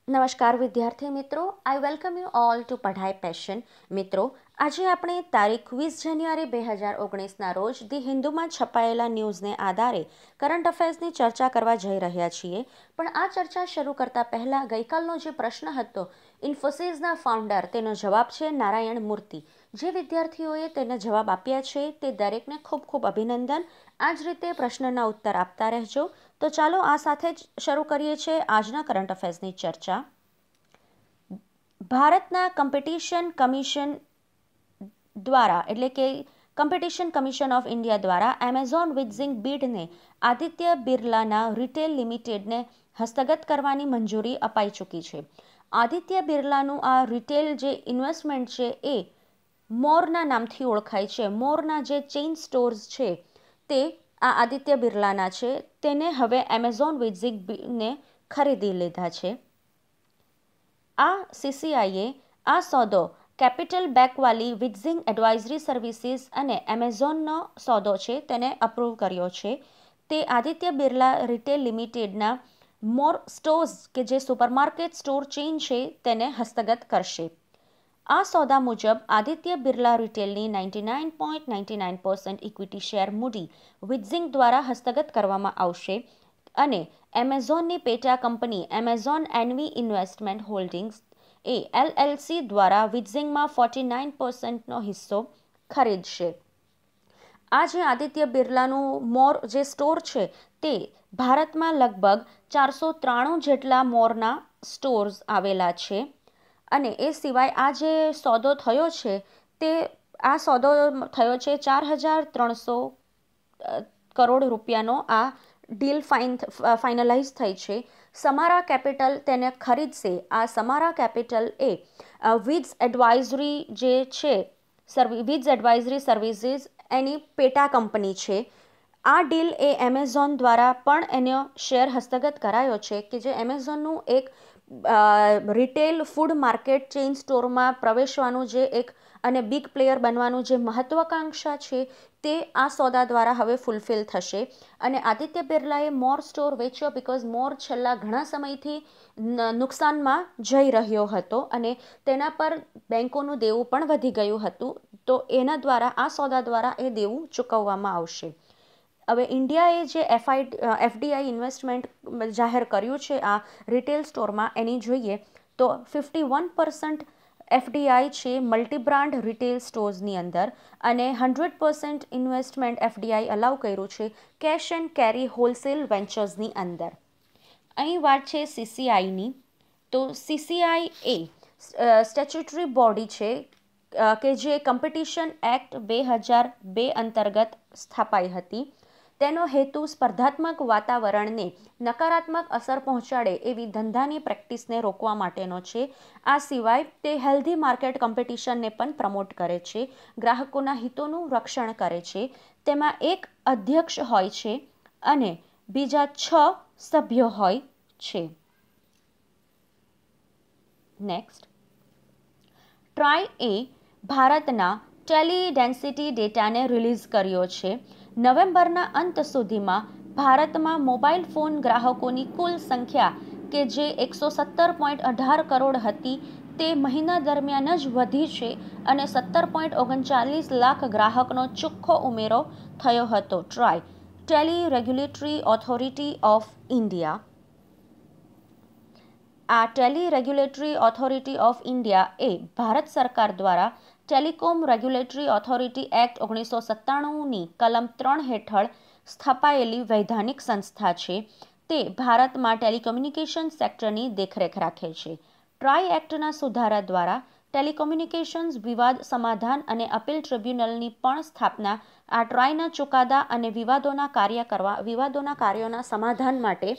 નમસ્કાર વિદ્યાર્થી મિત્રો, I welcome you all to Padhai passion. મિત્રો, આજે આપણે તારીખ 20 જાન્યુઆરી 2019ના રોજ ધી હિન્દુમાં છપાયેલા ન્યૂઝને આધારે કરંટ અફેર્સની ચર્ચા કરવા જઈ રહ્યા છીએ. પણ આ ચર્ચા શરૂ કરતા પહેલાં ગઈકાલનો જે પ્રશ્ન હતો ઇન્ફોસિસના ફાઉન્ડર, તેનો જવાબ છે નારાયણ મૂર્તિ. જે વિદ્યાર્થીઓએ તેને જવાબ આપ્યા છે તે દરેકને ખૂબ ખૂબ અભિનંદન. આ જ રીતે પ્રશ્નના ઉત્તર આપતા રહેજો. તો ચાલો આ સાથે જ શરૂ કરીએ છીએ આજના કરંટ અફેર્સની ચર્ચા. ભારતના કોમ્પિટિશન કમિશન દ્વારા એટલે કે કોમ્પિટિશન કમિશન ઓફ ઇન્ડિયા દ્વારા એમેઝોન વિઝિંગ બીડને આદિત્ય બિરલાના રિટેલ લિમિટેડને હસ્તગત કરવાની મંજૂરી અપાઈ ચૂકી છે. આદિત્ય બિરલાનું આ રિટેલ જે ઇન્વેસ્ટમેન્ટ છે એ મોરના નામથી ઓળખાય છે. મોરના જે ચેઇન સ્ટોર્સ છે તે આ આદિત્ય બિરલાના છે. તેને હવે એમેઝોન વિઝિંગને ખરીદી લીધા છે. આ સીસીઆઈએ આ સોદો કેપિટલ બેકવાલી વિઝિંગ એડવાઇઝરી સર્વિસીસ અને એમેઝોનનો સોદો છે તેને અપ્રૂવ કર્યો છે. તે આદિત્ય બિરલા રિટેલ લિમિટેડના મોર સ્ટોર્સ કે જે સુપરમાર્કેટ સ્ટોર ચેઇન છે તેને હસ્તગત કરશે. આ સોદા મુજબ આદિત્ય બિરલા રિટેલની 99.99% ઇક્વિટી શેર મૂડી વિઝિંગ દ્વારા હસ્તગત કરવામાં આવશે અને એમેઝોનની પેટા કંપની એમેઝોન એનવી ઇન્વેસ્ટમેન્ટ હોલ્ડિંગ્સ એ એલએલસી દ્વારા વિઝિંગમાં 49%નો હિસ્સો ખરીદશે. આ જે આદિત્ય બિરલાનું મોર જે સ્ટોર છે તે ભારતમાં લગભગ 493 જેટલા મોરના સ્ટોર્સ આવેલા છે. અને એ સિવાય આ જે સોદો થયો છે તે આ સોદો થયો છે 4,300 કરોડ રૂપિયાનો. આ ડીલ ફાઇનલાઇઝ થઈ છે. સમારા કેપિટલ તેને ખરીદશે. આ સમારા કેપિટલ એ વિઝ એડવાઇઝરી જે છે વિઝ એડવાઇઝરી સર્વિસીસ એની પેટા કંપની છે. આ ડીલ એ એમેઝોન દ્વારા પણ એનો શેર હસ્તગત કરાયો છે કે જે એમેઝોનનું એક રિટેલ ફૂડ માર્કેટ ચેઇન સ્ટોરમાં પ્રવેશવાનું જે એક અને બિગ પ્લેયર બનવાનું જે મહત્વાકાંક્ષા છે તે આ સોદા દ્વારા હવે ફૂલફિલ થશે. અને આદિત્ય બિરલાએ મોર સ્ટોર વેચ્યો બિકોઝ મોર છેલ્લા ઘણા સમયથી નુકસાનમાં જઈ રહ્યો હતો અને તેના પર બેંકોનું દેવું પણ વધી ગયું હતું. તો એના દ્વારા આ સોદા દ્વારા એ દેવું ચૂકવવામાં આવશે. હવે ઇન્ડિયાએ જે એફડીઆઈ ઇન્વેસ્ટમેન્ટ જાહેર કર્યું છે આ રિટેલ સ્ટોરમાં એની જોઈએ તો 51% એફડીઆઈ છે મલ્ટીબ્રાન્ડ રિટેલ સ્ટોર્સની અંદર અને 100% ઇન્વેસ્ટમેન્ટ એફડીઆઈ અલાઉ કર્યું છે કેશ એન્ડ કેરી હોલસેલ વેન્ચર્સની અંદર. અહીં વાત છે સીસીઆઈની. તો સીસીઆઈ એ સ્ટેચ્યુટરી બોડી છે કે જે કોમ્પિટિશન એક્ટ 2002 અંતર્ગત સ્થાપાઈ હતી. તેનો હેતુ સ્પર્ધાત્મક વાતાવરણને નકારાત્મક અસર પહોંચાડે એવી ધંધાની પ્રેક્ટિસને રોકવા માટેનો છે. આ સિવાય તે હેલ્ધી માર્કેટ કોમ્પિટિશનને પણ પ્રમોટ કરે છે, ગ્રાહકોના હિતોનું રક્ષણ કરે છે. તેમાં એક અધ્યક્ષ હોય છે અને બીજા 6 સભ્યો હોય છે. નેક્સ્ટ, ટ્રાય એ ભારતના ટેલી ડેન્સિટી ડેટાને રિલીઝ કર્યો છે. નવેમ્બરના અંત સુધીમાં ભારતમાં મોબાઈલ ફોન ગ્રાહકોની કુલ સંખ્યા કે જે 117.18 કરોડ હતી તે મહિના દરમિયાન જ વધી છે અને 17.39 લાખ ગ્રાહકનો ચોખ્ખો ઉમેરો થયો હતો. TRAI tele regulatory authority of India. આ tele regulatory authority of India એ ભારત સરકાર દ્વારા ટેલિકોમ રેગ્યુલેટરી ઓથોરિટી એક્ટ 1997ની કલમ 3 હેઠળ સ્થાપાયેલી વૈધાનિક સંસ્થા છે. તે ભારતમાં ટેલિકોમ્યુનિકેશન સેક્ટરની દેખરેખ રાખે છે. ટ્રાય એક્ટના સુધારા દ્વારા ટેલિકોમ્યુનિકેશન્સ વિવાદ સમાધાન અને અપીલ ટ્રિબ્યુનલની પણ સ્થાપના આ ટ્રાયના ચુકાદા અને વિવાદોના કાર્યોના સમાધાન માટે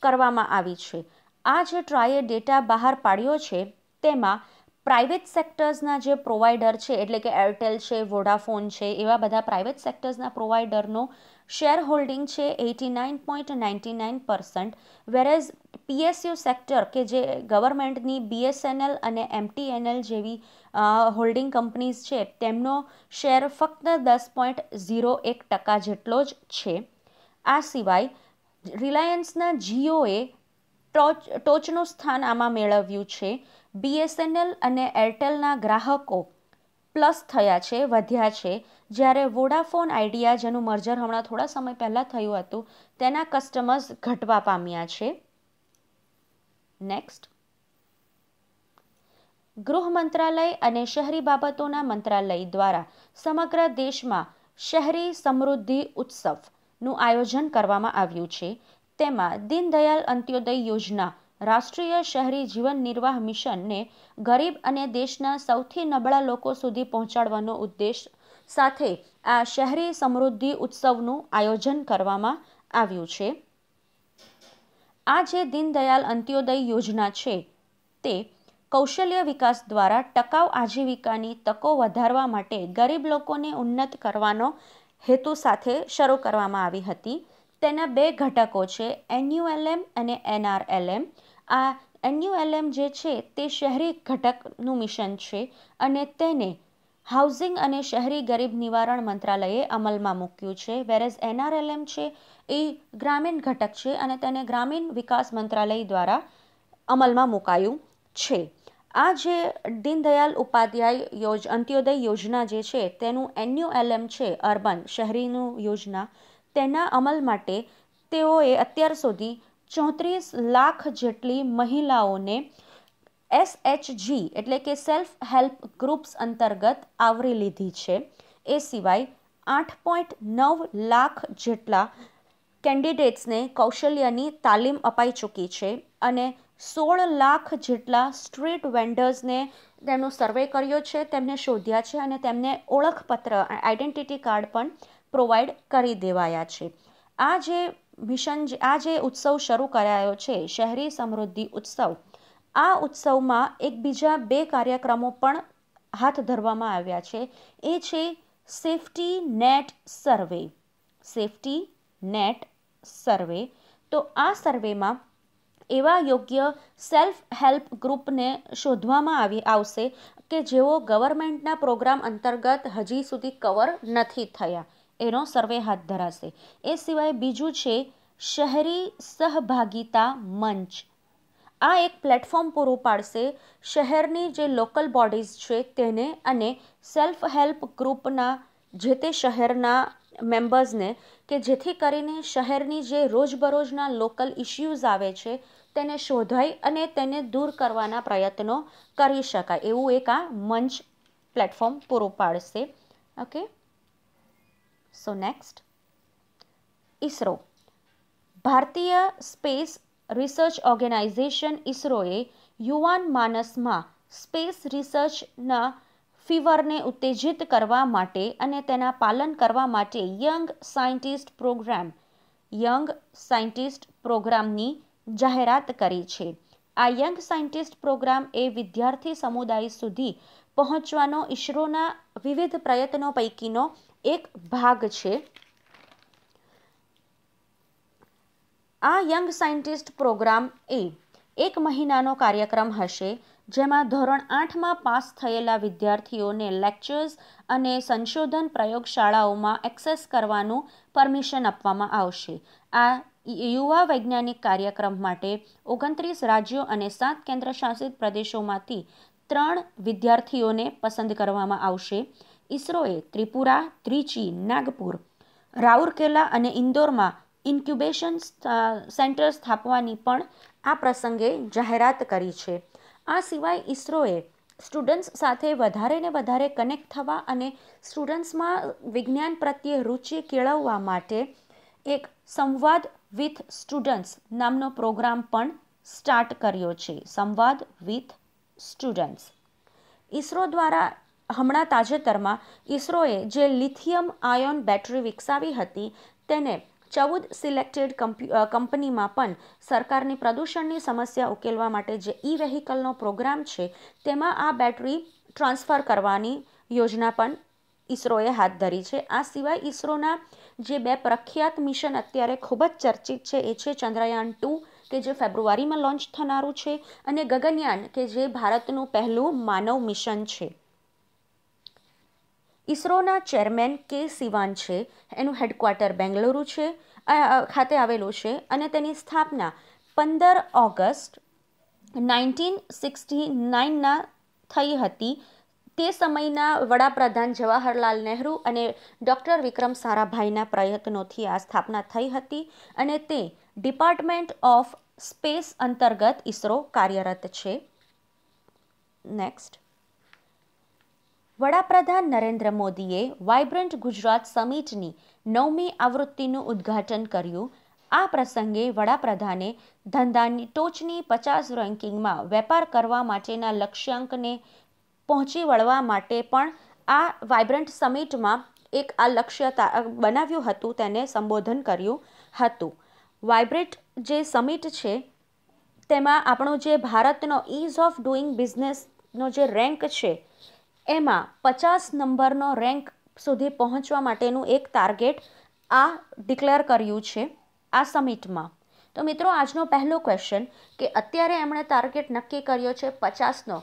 કરવામાં આવી છે. આ જે ટ્રાયે ડેટા બહાર પાડ્યો છે તેમાં પ્રાઇવેટ સેક્ટર્સના જે પ્રોવાઈડર છે એટલે કે એરટેલ છે, વોડાફોન છે, એવા બધા પ્રાઇવેટ સેક્ટર્સના પ્રોવાઈડરનો શેર હોલ્ડિંગ છે 89.99%. વેરેઝ પીએસયુ સેક્ટર કે જે ગવર્મેન્ટની બીએસએનએલ અને એમટીએનએલ જેવી હોલ્ડિંગ કંપનીઝ છે તેમનો શેર ફક્ત 10.01% જેટલો જ છે. આ સિવાય રિલાયન્સના જીઓએ ટોચનું સ્થાન આમાં મેળવ્યું છે. BSNL અને એરટેલના ગ્રાહકો પ્લસ થયા છે, વધ્યા છે, જ્યારે વોડાફોન આઈડિયા, જેનું મર્જર હમણાં થોડા સમય પહેલાં થયું હતું, તેના કસ્ટમર્સ ઘટવા પામ્યા છે. નેક્સ્ટ, ગૃહ મંત્રાલય અને શહેરી બાબતોના મંત્રાલય દ્વારા સમગ્ર દેશમાં શહેરી સમૃદ્ધિ ઉત્સવનું આયોજન કરવામાં આવ્યું છે. તેમાં દીનદયાલ અંત્યોદય યોજના, રાષ્ટ્રીય શહેરી જીવન નિર્વાહ મિશનને ગરીબ અને દેશના સૌથી નબળા લોકો સુધી પહોંચાડવાનો ઉદ્દેશ સાથે આ શહેરી સમૃદ્ધિ ઉત્સવનું આયોજન કરવામાં આવ્યું છે. આ જે દીનદયાલ અંત્યોદય યોજના છે તે કૌશલ્ય વિકાસ દ્વારા ટકાઉ આજીવિકાની તકો વધારવા માટે ગરીબ લોકોને ઉન્નત કરવાનો હેતુ સાથે શરૂ કરવામાં આવી હતી. તેના 2 ઘટકો છે, NULM અને NRLM. આ NULM જે છે તે શહેરી ઘટકનું મિશન છે અને તેને હાઉસિંગ અને શહેરી ગરીબ નિવારણ મંત્રાલયે અમલમાં મૂક્યું છે. વેરેઝ NRLM છે એ ગ્રામીણ ઘટક છે અને તેને ગ્રામીણ વિકાસ મંત્રાલય દ્વારા અમલમાં મુકાયું છે. આ જે દીનદયાલ ઉપાધ્યાય અંત્યોદય યોજના જે છે તેનું NULM છે, અર્બન શહેરીનું યોજના, તેના અમલ માટે તેઓએ અત્યાર સુધી 34 લાખ જેટલી મહિલાઓને SHG એટલે કે સેલ્ફ હેલ્પ ગ્રુપ્સ અંતર્ગત આવરી લીધી છે. એ સિવાય 8.9 લાખ જેટલા કેન્ડિડેટ્સને કૌશલ્યની તાલીમ અપાઈ ચૂકી છે અને 16 લાખ જેટલા સ્ટ્રીટ વેન્ડર્સને તેમનો સર્વે કર્યો છે, તેમને શોધ્યા છે અને તેમને ઓળખપત્ર, આઈડેન્ટિટી કાર્ડ પણ પ્રોવાઈડ કરી દેવાયા છે. આ જે મિશન, આ જે ઉત્સવ શરૂ કરાયો છે, શહેરી સમૃદ્ધિ ઉત્સવ, આ ઉત્સવમાં એક બીજા 2 કાર્યક્રમો પણ હાથ ધરવામાં આવ્યા છે. એ છે સેફ્ટી નેટ સર્વે. સેફ્ટી નેટ સર્વે. તો આ સર્વેમાં એવા યોગ્ય સેલ્ફ હેલ્પ ગ્રુપને શોધવામાં આવશે કે જેઓ ગવર્મેન્ટના પ્રોગ્રામ અંતર્ગત હજી સુધી કવર નથી થયા, એનો સર્વે હાથ ધરાશે. એ સિવાય બીજું છે શહેરી સહભાગિતા મંચ. આ એક પ્લેટફોર્મ પૂરું પાડશે શહેરની જે લોકલ બોડીઝ છે તેને અને સેલ્ફ હેલ્પ ગ્રુપના જે તે શહેરના મેમ્બર્સને, કે જેથી કરીને શહેરની જે રોજબરોજના લોકલ ઇશ્યુઝ આવે છે તેને શોધાય અને તેને દૂર કરવાના પ્રયત્નો કરી શકાય, એવું એક આ મંચ પ્લેટફોર્મ પૂરું પાડશે. Okay, so next, ISRO. ભારતીય સ્પેસ રિસર્ચ ઓર્ગેનાઇઝેશન ઇસરોએ યુવાન માનસમાં સ્પેસ રિસર્ચના ફીવરને ઉત્તેજિત કરવા માટે અને તેના પાલન કરવા માટે યંગ સાયન્ટિસ્ટ પ્રોગ્રામની જાહેરાત કરી છે. આ યંગ સાયન્ટિસ્ટ પ્રોગ્રામ એ વિદ્યાર્થી સમુદાય સુધી પહોંચવાનો ઇસરોના વિવિધ પ્રયત્નો પૈકીનો એક ભાગ છે. આ યંગ સાયન્ટિસ્ટ પ્રોગ્રામ એ 1 મહિનાનો કાર્યક્રમ હશે, જેમાં ધોરણ 8માં પાસ થયેલા વિદ્યાર્થીઓને લેક્ચર્સ અને સંશોધન પ્રયોગશાળાઓમાં એક્સેસ કરવાનું પરમિશન આપવામાં આવશે. આ યુવા વૈજ્ઞાનિક કાર્યક્રમ માટે 29 રાજ્યો અને 7 કેન્દ્રશાસિત પ્રદેશોમાંથી 3 વિદ્યાર્થીઓને પસંદ કરવામાં આવશે. ઇસરોએ ત્રિપુરા, ત્રિચી, નાગપુર, રાઉરકેલા અને ઇન્દોરમાં ઇન્ક્યુબેશન સેન્ટર સ્થાપવાની પણ આ પ્રસંગે જાહેરાત કરી છે. આ સિવાય ઇસરોએ સ્ટુડન્ટ્સ સાથે વધારે ને વધારે કનેક્ટ થવા અને સ્ટુડન્ટ્સમાં વિજ્ઞાન પ્રત્યે રુચિ કેળવવા માટે એક સંવાદ વિથ સ્ટુડન્ટ્સ નામનો પ્રોગ્રામ પણ સ્ટાર્ટ કર્યો છે. સંવાદ વિથ સ્ટુડન્ટ્સ. ઇસરો દ્વારા હમણાં તાજેતરમાં ઇસરોએ જે લિથિયમ આયોન બેટરી વિકસાવી હતી તેને 14 સિલેક્ટેડ કંપનીમાં પણ સરકારની પ્રદૂષણની સમસ્યા ઉકેલવા માટે જે ઈ-વેહિકલનો પ્રોગ્રામ છે તેમાં આ બેટરી ટ્રાન્સફર કરવાની યોજના પણ ઇસરોએ હાથ ધરી છે. આ સિવાય ઇસરોના જે 2 પ્રખ્યાત મિશન અત્યારે ખૂબ જ ચર્ચિત છે એ છે ચંદ્રયાન-2 કે જે ફેબ્રુઆરીમાં લોન્ચ થનારું છે અને ગગનયાન કે જે ભારતનું પહેલું માનવ મિશન છે. ઇસરોના ચેરમેન કે સિવાન છે, એનું હેડક્વાર્ટર બેંગલુરુ ખાતે આવેલું છે અને તેની સ્થાપના 15 ઓગસ્ટ 1969 થઈ હતી. તે સમયના વડાપ્રધાન જવાહરલાલ નહેરુ અને ડૉક્ટર વિક્રમ સારાભાઈના પ્રયત્નોથી આ સ્થાપના થઈ હતી અને તે ડિપાર્ટમેન્ટ ઓફ સ્પેસ અંતર્ગત ઇસરો કાર્યરત છે. નેક્સ્ટ, વડાપ્રધાન નરેન્દ્ર મોદીએ વાઇબ્રન્ટ ગુજરાત સમિટની 9મી આવૃત્તિનું ઉદ્ઘાટન કર્યું. આ પ્રસંગે વડાપ્રધાને ધંધાની ટોચની 50 રેન્કિંગમાં વેપાર કરવા માટેના લક્ષ્યાંકને પહોંચી વળવા માટે પણ આ વાઇબ્રન્ટ સમિટમાં એક આ લક્ષ્ય બનાવ્યું હતું, તેને સંબોધન કર્યું હતું. વાઇબ્રન્ટ જે સમિટ છે તેમાં આપણો જે ભારતનો ઇઝ ઓફ ડુઈંગ બિઝનેસનો જે રેન્ક છે એમાં 50 નંબરનો રેન્ક સુધી પહોંચવા માટેનું એક ટાર્ગેટ આ ડિક્લેર કર્યું છે આ સમિટમાં. તો મિત્રો, આજનો પહેલો ક્વેશ્ચન કે અત્યારે એમણે ટાર્ગેટ નક્કી કર્યો છે 50નો,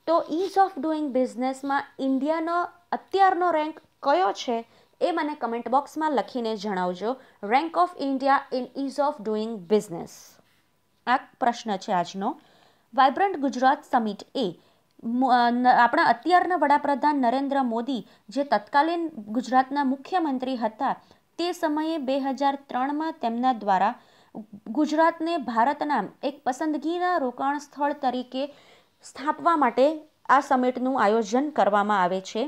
તો ઇઝ ઓફ ડુઈંગ બિઝનેસમાં ઇન્ડિયાનો અત્યારનો રેન્ક કયો છે એ મને કમેન્ટ બોક્સમાં લખીને જણાવજો. Rank of India in ease of doing business, આ પ્રશ્ન છે આજનો. વાઇબ્રન્ટ ગુજરાત સમિટ એ આપણા અત્યારના વડાપ્રધાન નરેન્દ્ર મોદી જે તત્કાલીન ગુજરાતના મુખ્યમંત્રી હતા તે સમયે 2003માં તેમના દ્વારા ગુજરાતને ભારતના એક પસંદગીના રોકાણ સ્થળ તરીકે સ્થાપવા માટે આ સમિટનું આયોજન કરવામાં આવે છે.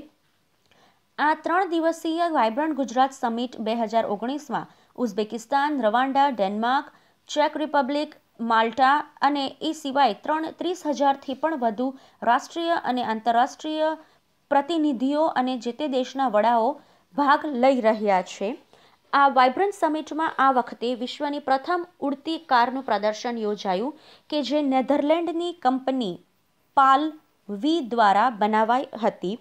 આ 3 દિવસીય વાઇબ્રન્ટ ગુજરાત સમિટ 2019માં ઉઝબેકિસ્તાન, રવાંડા, ડેનમાર્ક, ચેક રિપબ્લિક, માલ્ટા અને એ સિવાય 30,000થી પણ વધુ રાષ્ટ્રીય અને આંતરરાષ્ટ્રીય પ્રતિનિધિઓ અને જે તે દેશના વડાઓ ભાગ લઈ રહ્યા છે. આ વાઇબ્રન્ટ સમિટમાં આ વખતે વિશ્વની પ્રથમ ઉડતી કારનું પ્રદર્શન યોજાયું કે જે નેધરલેન્ડની કંપની પાલ વી દ્વારા બનાવાઈ હતી.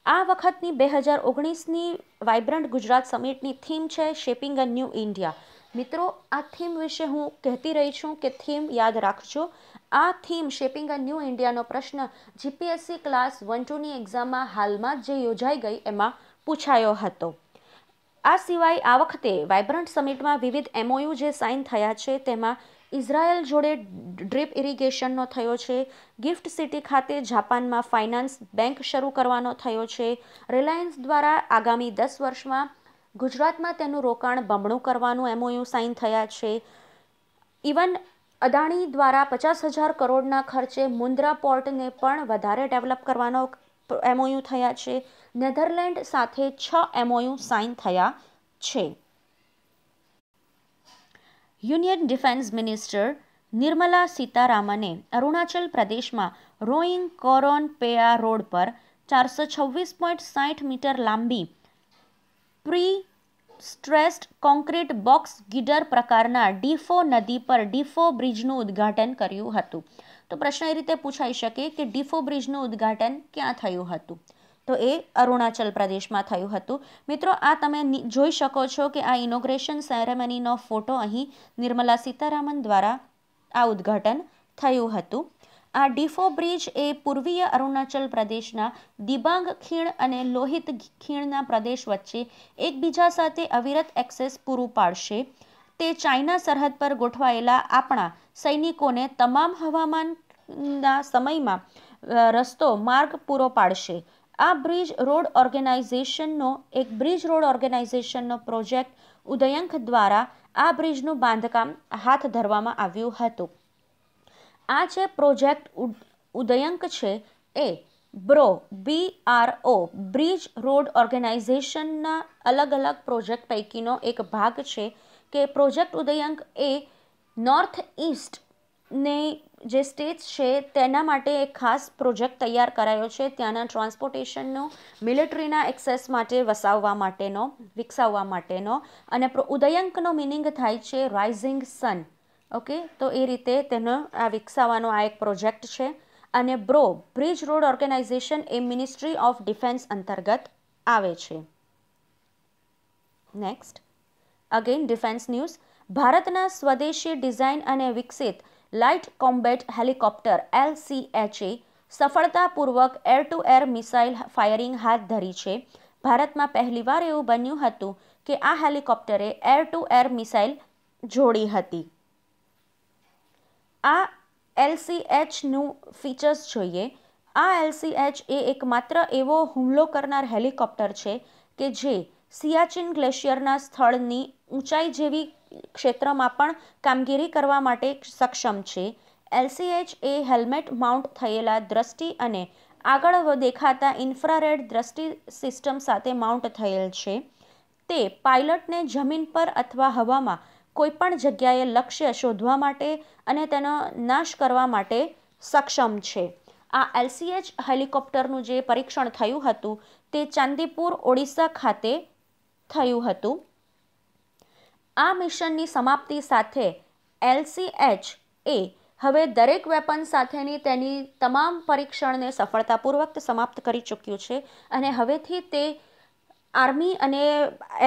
આ વખતની 2019ની વાઇબ્રન્ટ ગુજરાત સમિટની થીમ છે શેપિંગ અ ન્યૂ ઇન્ડિયા. મિત્રો, આ થીમ વિશે હું કહેતી રહી છું કે થીમ યાદ રાખજો. આ થીમ શેપિંગ અ ન્યૂ ઇન્ડિયાનો પ્રશ્ન જીપીએસસી ક્લાસ 1-2ની એક્ઝામમાં હાલમાં જે યોજાઈ ગઈ એમાં પૂછાયો હતો. આ સિવાય આ વખતે વાઇબ્રન્ટ સમિટમાં વિવિધ MOU જે સાઇન થયા છે તેમાં ઇઝરાયલ જોડે ડ્રીપ ઇરિગેશનનો થયો છે, ગિફ્ટ સિટી ખાતે જાપાનમાં ફાઇનાન્સ બેંક શરૂ કરવાનો થયો છે, રિલાયન્સ દ્વારા આગામી 10 વર્ષમાં ગુજરાતમાં તેનું રોકાણ બમણું કરવાનું MOU સાઇન થયા છે. ઇવન અદાણી દ્વારા 50,000 કરોડના ખર્ચે મુન્દ્રા પોર્ટને પણ વધારે ડેવલપ કરવાનો MOU થયા છે. નેધરલેન્ડ સાથે 6 MOU સાઇન થયા છે. યુનિયન ડિફેન્સ મિનિસ્ટર નિર્મલા સીતારામને અરુણાચલ પ્રદેશમાં રોઈંગ કોરોન પેયા રોડ પર 426.60 મીટર લાંબી પ્રી સ્ટ્રેસ્ડ કોન્ક્રીટ બોક્સ ગીડર પ્રકારના ડીફો નદી પર ડીફો બ્રિજનું ઉદ્ઘાટન કર્યું હતું. તો પ્રશ્ન એ રીતે પૂછાઈ શકે કે ડીફો બ્રિજનું ઉદ્ઘાટન ક્યાં થયું હતું? તો એ અરુણાચલ પ્રદેશમાં થયું હતું. મિત્રો, આ તમે જોઈ શકો છો કે આ ઇનોગ્રેશન સેરેમનીનો ફોટો અહીં નિર્મલા સીતારામન દ્વારા આ ઉદ્ઘાટન થયું હતું. આ ડીફો બ્રિજ એ પૂર્વીય અરુણાચલ પ્રદેશના દિબાંગ ખીણ અને લોહિત ખીણના પ્રદેશ વચ્ચે એકબીજા સાથે અવિરત એક્સેસ પૂરું પાડશે. તે ચાઇના સરહદ પર ગોઠવાયેલા આપણા સૈનિકોને તમામ હવામાનના સમયમાં રસ્તો માર્ગ પૂરો પાડશે. આ બ્રિજ રોડ ઓર્ગેનાઇઝેશનનો પ્રોજેક્ટ ઉદયંક દ્વારા આ બ્રિજનું બાંધકામ હાથ ધરવામાં આવ્યું હતું. આ જે પ્રોજેક્ટ ઉદયંક છે એ BRO બ્રિજ રોડ ઓર્ગેનાઇઝેશનના અલગ અલગ પ્રોજેક્ટ પૈકીનો એક ભાગ છે કે પ્રોજેક્ટ ઉદયંક એ નોર્થ ઇસ્ટને જે સ્ટેટ્સ છે તેના માટે એક ખાસ પ્રોજેક્ટ તૈયાર કરાયો છે. ત્યાંના ટ્રાન્સપોર્ટેશનનો, મિલિટરીના એક્સેસ માટે વિકસાવવા માટેનો અને ઉદયંકનો મિનિંગ થાય છે રાઇઝિંગ સન. ઓકે, તો એ રીતે તેનો આ વિકસાવવાનો આ એક પ્રોજેક્ટ છે. અને BRO બ્રિજ રોડ ઓર્ગેનાઇઝેશન એ મિનિસ્ટ્રી ઓફ ડિફેન્સ અંતર્ગત આવે છે. Next, again defence news. ભારતના સ્વદેશી ડિઝાઇન અને વિકસિત લાઇટ કોમ્બેટ હેલિકોપ્ટર LCHએ સફળતાપૂર્વક air two air missile firing હાથ ધરી છે. ભારતમાં પહેલીવાર એવું બન્યું હતું કે આ હેલિકોપ્ટરે એર ટુ એર મિસાઇલ જોડી હતી. આ LCHનું ફીચર્સ જોઈએ. આ LCH એ એકમાત્ર એવો હુમલો કરનાર હેલિકોપ્ટર છે કે જે સિયાચિન ગ્લેશિયરના સ્થળની ઊંચાઈ જેવી ક્ષેત્રમાં પણ કામગીરી કરવા માટે સક્ષમ છે. LCH એ હેલ્મેટ માઉન્ટ થયેલા દ્રષ્ટિ અને આગળ દેખાતા ઇન્ફ્રારેડ દ્રષ્ટિ સિસ્ટમ સાથે માઉન્ટ થયેલ છે. તે પાયલટને જમીન પર અથવા હવામાં કોઈપણ જગ્યાએ લક્ષ્ય શોધવા માટે અને તેનો નાશ કરવા માટે સક્ષમ છે. આ LCH હેલિકોપ્ટરનું જે પરીક્ષણ થયું હતું તે ચાંદીપુર, ઓડિશા ખાતે થયું હતું. આ મિશનની સમાપ્તિ સાથે LCH એ હવે દરેક વેપન સાથેની તેની તમામ પરીક્ષણને સફળતાપૂર્વક સમાપ્ત કરી ચૂક્યું છે અને હવેથી તે આર્મી અને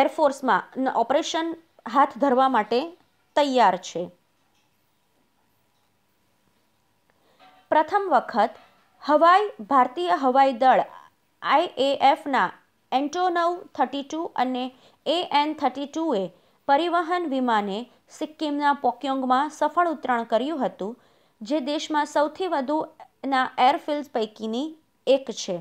એરફોર્સમાં ઓપરેશન હાથ ધરવા માટે તૈયાર છે. પ્રથમ વખત ભારતીય હવાઈ દળ IAFના એન્ટોનોવ 32 અને AN-32 પરિવહન વિમાને સિક્કિમના પોક્યોંગમાં સફળ ઉતરાણ કર્યું હતું, જે દેશમાં સૌથી વધુના એરફિલ્ડ્સ પૈકીની એક છે.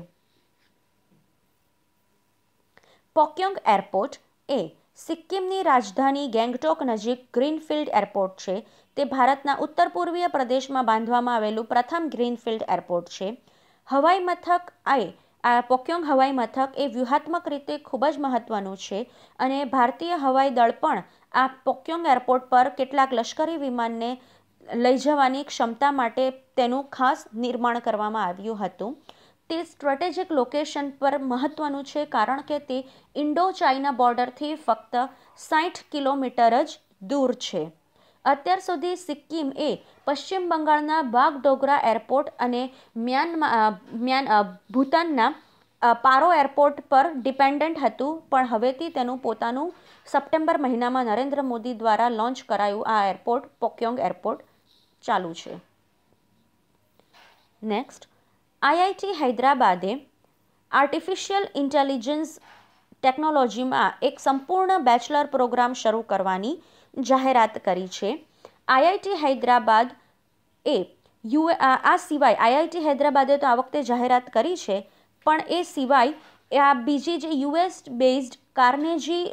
પોક્યોંગ એરપોર્ટ એ સિક્કિમની રાજધાની ગેંગટોક નજીક ગ્રીનફિલ્ડ એરપોર્ટ છે. તે ભારતના ઉત્તર પૂર્વીય પ્રદેશમાં બાંધવામાં આવેલું પ્રથમ ગ્રીનફિલ્ડ એરપોર્ટ છે. હવાઈ મથક આ પોક્યોંગ હવાઈ મથક એ વ્યૂહાત્મક રીતે ખૂબ જ મહત્વનું છે અને ભારતીય હવાઈ દળ પણ આ પોક્યોંગ એરપોર્ટ પર કેટલાક લશ્કરી વિમાનને લઈ જવાની ક્ષમતા માટે તેનું ખાસ નિર્માણ કરવામાં આવ્યું હતું. તે સ્ટ્રેટેજિક લોકેશન પર મહત્વનું છે કારણ કે તે ઇન્ડો ચાઇના બોર્ડરથી ફક્ત 60 કિલોમીટર જ દૂર છે. અત્યાર સુધી સિક્કિમ એ પશ્ચિમ બંગાળના બાગડોગરા એરપોર્ટ અને ભૂતાનના પારો એરપોર્ટ પર ડિપેન્ડન્ટ હતું, પણ હવેથી તેનું પોતાનું સપ્ટેમ્બર મહિનામાં નરેન્દ્ર મોદી દ્વારા લોન્ચ કરાયું આ એરપોર્ટ પોક્યોંગ એરપોર્ટ ચાલુ છે. નેક્સ્ટ, IIT હૈદરાબાદે આર્ટિફિશિયલ ઇન્ટેલિજન્સ ટેકનોલોજીમાં એક સંપૂર્ણ બેચલર પ્રોગ્રામ શરૂ કરવાની જાહેરાત કરી છે. IIT હૈદરાબાદ આ સિવાય IIT હૈદરાબાદે તો આ વખતે જાહેરાત કરી છે, પણ એ સિવાય આ બીજી જે US બેઝડ કાર્નેજી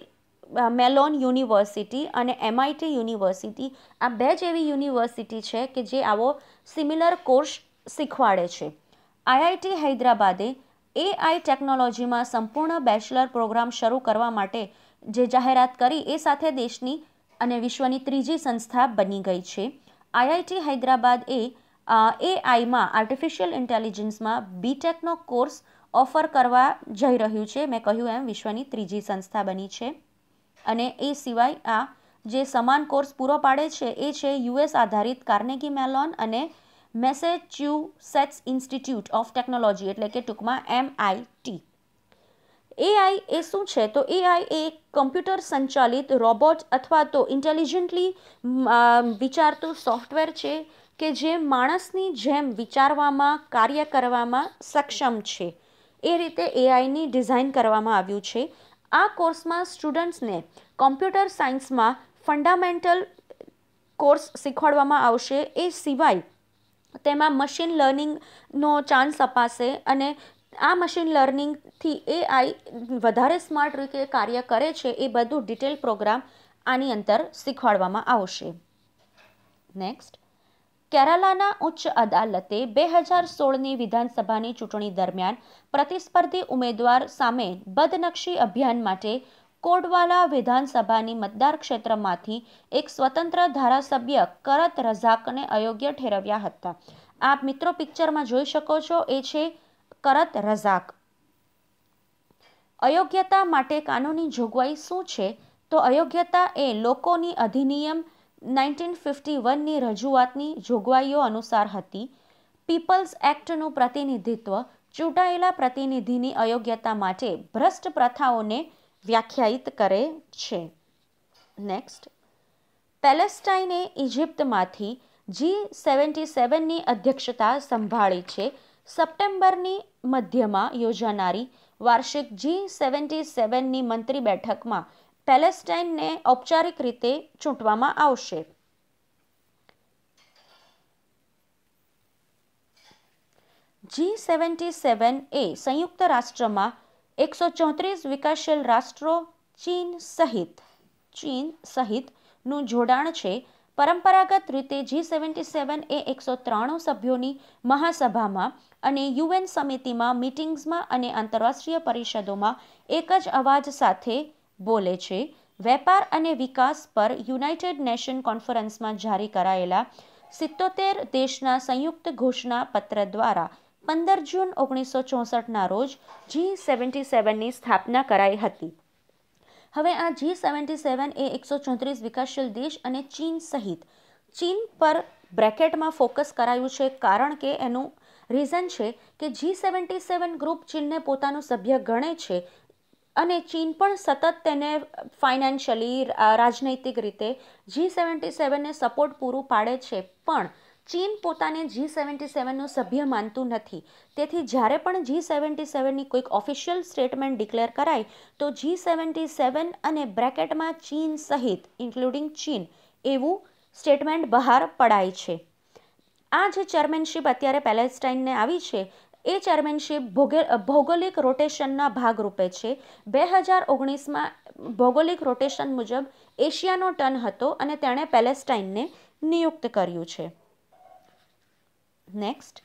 મેલોન યુનિવર્સિટી અને MIT યુનિવર્સિટી, આ બે જ એવી યુનિવર્સિટી છે કે જે આવો સિમિલર કોર્સ શીખવાડે છે. IIT હૈદરાબાદે AI ટેકનોલોજીમાં સંપૂર્ણ બેચલર પ્રોગ્રામ શરૂ કરવા માટે જે જાહેરાત કરી એ સાથે દેશની અને વિશ્વની ત્રીજી સંસ્થા બની ગઈ છે. IIT હૈદરાબાદ AIમાં આર્ટિફિશિયલ ઇન્ટેલિજન્સમાં BTechનો કોર્સ ઓફર કરવા જઈ રહ્યું છે. મેં કહ્યું એમ વિશ્વની ત્રીજી સંસ્થા બની છે અને એ સિવાય આ જે સમાન કોર્સ પૂરો પાડે છે એ છે US આધારિત કાર્નેગી મેલોન અને મેસેચ્યુસેટ્સ ઇન્સ્ટિટ્યૂટ ઓફ ટેકનોલોજી, એટલે કે ટૂંકમાં MIT. AI એ શું છે? તો AI એ કમ્પ્યુટર સંચાલિત રોબોટ અથવા તો ઇન્ટેલિજન્ટલી વિચારતું સોફ્ટવેર છે કે જે માણસની જેમ વિચારવામાં, કાર્ય કરવામાં સક્ષમ છે. એ રીતે AIની ડિઝાઇન કરવામાં આવ્યું છે. આ કોર્સમાં સ્ટુડન્ટ્સને કોમ્પ્યુટર સાયન્સમાં ફંડામેન્ટલ કોર્સ શીખવાડવામાં આવશે. એ સિવાય તેમાં મશીન લર્નિંગનો ચાન્સ અપાશે અને આ મશીન લર્નિંગથી AI વધારે સ્માર્ટ રીતે કાર્ય કરે છે એ બધું ડિટેલ પ્રોગ્રામ આની અંદર શીખવાડવામાં આવશે. નેક્સ્ટ, કેરાલાના ઉચ્ચ અદાલતે 2016ની વિધાનસભાની ચૂંટણી દરમિયાન પ્રતિસ્પર્ધી ઉમેદવાર સામે બદનક્ષી અભિયાન માટે કોડવાલા વિધાનસભાની મતદાર ક્ષેત્રમાંથી એક સ્વતંત્ર ધારાસભ્ય કરત રઝાકને અયોગ્ય ઠેરવ્યા હતા. આપ મિત્રો પિક્ચરમાં જોઈ શકો છો, એ છે કરત રઝાક. અયોગ્યતા માટે કાનૂની જોગવાઈ શું છે? તો અયોગ્યતા એ લોકોની અધિનિયમ 1951ની રજૂઆતની જોગવાઈઓ અનુસાર હતી. પીપલ્સ એક્ટનું પ્રતિનિધિત્વ ચૂંટાયેલા પ્રતિનિધિની અયોગ્યતા માટે ભ્રષ્ટ પ્રથાઓને વ્યાખ્યાયિત કરે છે. નેક્સ્ટ, પેલેસ્ટાઇને ઇજિપ્તમાંથી G77ની અધ્યક્ષતા સંભાળી છે. સપ્ટેમ્બરની મધ્યમાં યોજાનારી વાર્ષિક G77ની મંત્રી બેઠકમાં પેલેસ્ટાઇનને ઔપચારિક રીતે ચૂંટવામાં આવશે. G77 એ સંયુક્ત રાષ્ટ્રમાં 134 વિકાસશીલ રાષ્ટ્રો ચીન સહિતનું જોડાણ છે. પરંપરાગત રીતે G77 એ 193 સભ્યોની મહાસભામાં અને UN સમિતિમાં મીટિંગ્સમાં અને આંતરરાષ્ટ્રીય પરિષદોમાં એક જ અવાજ સાથે બોલે છે. વેપાર અને વિકાસ પર યુનાઇટેડ નેશન કોન્ફરન્સમાં જારી કરાયેલા 77 દેશના સંયુક્ત ઘોષણા પત્ર દ્વારા 15 જૂન 1964ના રોજ G77ની સ્થાપના કરાઈ હતી. હવે આ G77 એ 134 વિકાસશીલ દેશ અને ચીન સહિત, ચીન પર બ્રેકેટમાં ફોકસ કરાયું છે કારણ કે એનું રીઝન છે કે G77 ગ્રુપ ચીનને પોતાનું સભ્ય ગણે છે અને ચીન પણ સતત તેને ફાઇનાન્શિયલી, રાજનૈતિક રીતે G77ને સપોર્ટ પૂરું પાડે છે, પણ ચીન પોતાને G77નું સભ્ય માનતું નથી. તેથી જ્યારે પણ G77ની કોઈક ઓફિશિયલ સ્ટેટમેન્ટ ડિક્લેર કરાય તો G77 અને બ્રેકેટમાં ચીન સહિત ઇન્ક્લુડિંગ ચીન એવું સ્ટેટમેન્ટ બહાર પડાય છે. આ જે ચેરમેનશીપ અત્યારે પેલેસ્ટાઇનને આવી છે એ ચેરમેનશીપ ભૌગોલિક રોટેશનના ભાગરૂપે છે. 2019માં ભૌગોલિક રોટેશન મુજબ એશિયાનો ટર્ન હતો અને તેણે પેલેસ્ટાઇનને નિયુક્ત કર્યું છે. નેક્સ્ટ,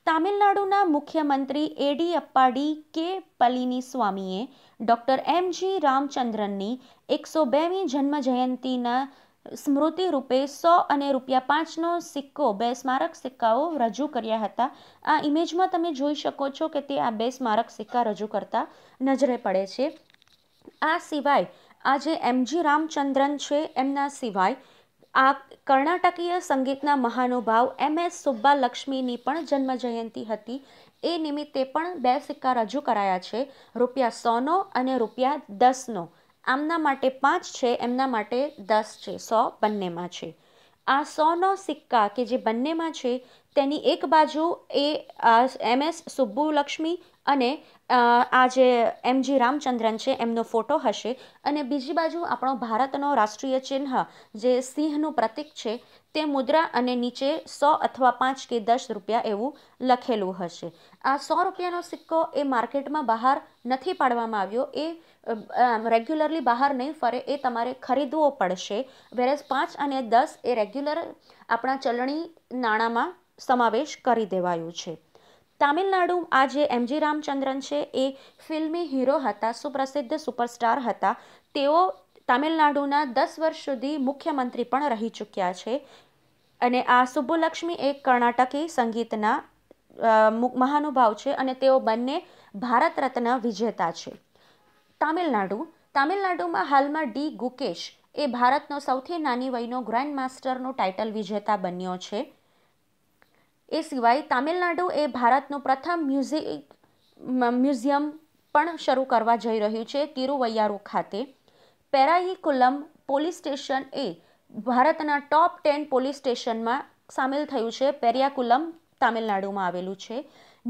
તામિલનાડુના મુખ્યમંત્રી એડીયપ્પા કે પళનીસ્વામીએ ડૉક્ટર M.G. રામચંદ્રનની 102મી જન્મજયંતિના સ્મૃતિ રૂપે 100 અને ₹5નો સિક્કો, 2 સ્મારક સિક્કાઓ રજૂ કર્યા હતા. આ ઇમેજમાં તમે જોઈ શકો છો કે તે આ 2 સ્મારક સિક્કા રજૂ કરતા નજરે પડે છે. આ સિવાય આ જે M.G. રામચંદ્રન છે એમના સિવાય આ કર્ણાટકીય સંગીતના મહાનુભાવ M.S. સુબ્બાલક્ષ્મીની પણ જન્મજયંતિ હતી. એ નિમિત્તે પણ 2 સિક્કા રજૂ કરાયા છે, ₹100નો અને ₹10નો. આમના માટે 5 છે, એમના માટે 10 છે, 100 બંનેમાં છે. આ 100નો સિક્કા કે જે બંનેમાં છે તેની એક બાજુ એ M.S. સુબ્બુલક્ષ્મી અને આ જે M.G. રામચંદ્રન છે એમનો ફોટો હશે અને બીજી બાજુ આપણો ભારતનો રાષ્ટ્રીય ચિહ્ન જે સિંહનું પ્રતીક છે તે મુદ્રા અને નીચે 100 અથવા 5 કે 10 રૂપિયા એવું લખેલું હશે. આ 100 રૂપિયાનો સિક્કો એ માર્કેટમાં બહાર નથી પાડવામાં આવ્યો, એ રેગ્યુલરલી બહાર નહીં ફરે, એ તમારે ખરીદવો પડશે. વેરેઝ 5 અને 10 એ રેગ્યુલર આપણા ચલણી નાણાંમાં સમાવેશ કરી દેવાયું છે. તામિલનાડુ આ જે M.G. રામચંદ્રન છે એ ફિલ્મી હીરો હતા, સુપ્રસિદ્ધ સુપરસ્ટાર હતા. તેઓ તામિલનાડુના 10 વર્ષ સુધી મુખ્યમંત્રી પણ રહી ચૂક્યા છે અને આ સુબ્બુલક્ષ્મી એક કર્ણાટકી સંગીતના મહાનુભાવ છે અને તેઓ બંને ભારત રત્ન વિજેતા છે. તામિલનાડુમાં હાલમાં ડી ગુકેશ એ ભારતનો સૌથી નાની વયનો ગ્રાન્ડ માસ્ટરનો ટાઇટલ વિજેતા બન્યો છે. એ સિવાય તામિલનાડુ એ ભારતનું પ્રથમ મ્યુઝિયમ પણ શરૂ કરવા જઈ રહ્યું છે તિરુવૈયારુ ખાતે. પેરાઈકુલમ પોલીસ સ્ટેશન એ ભારતના ટોપ 10 પોલીસ સ્ટેશનમાં સામેલ થયું છે. પેરિયાકુલમ તામિલનાડુમાં આવેલું છે.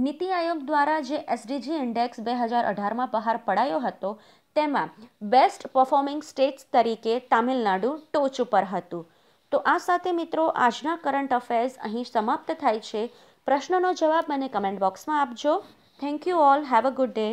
નીતિ આયોગ દ્વારા જે SDG ઇન્ડેક્સ 2018માં બહાર પડાયો હતો તેમાં બેસ્ટ પરફોર્મિંગ સ્ટેટ્સ તરીકે તામિલનાડુ ટોચ ઉપર હતું. તો આ સાથે મિત્રો આજના કરંટ અફેર્સ અહીં સમાપ્ત થાય છે. પ્રશ્નનો જવાબ મને કમેન્ટ બોક્સમાં આપજો. Thank you all. Have a good day.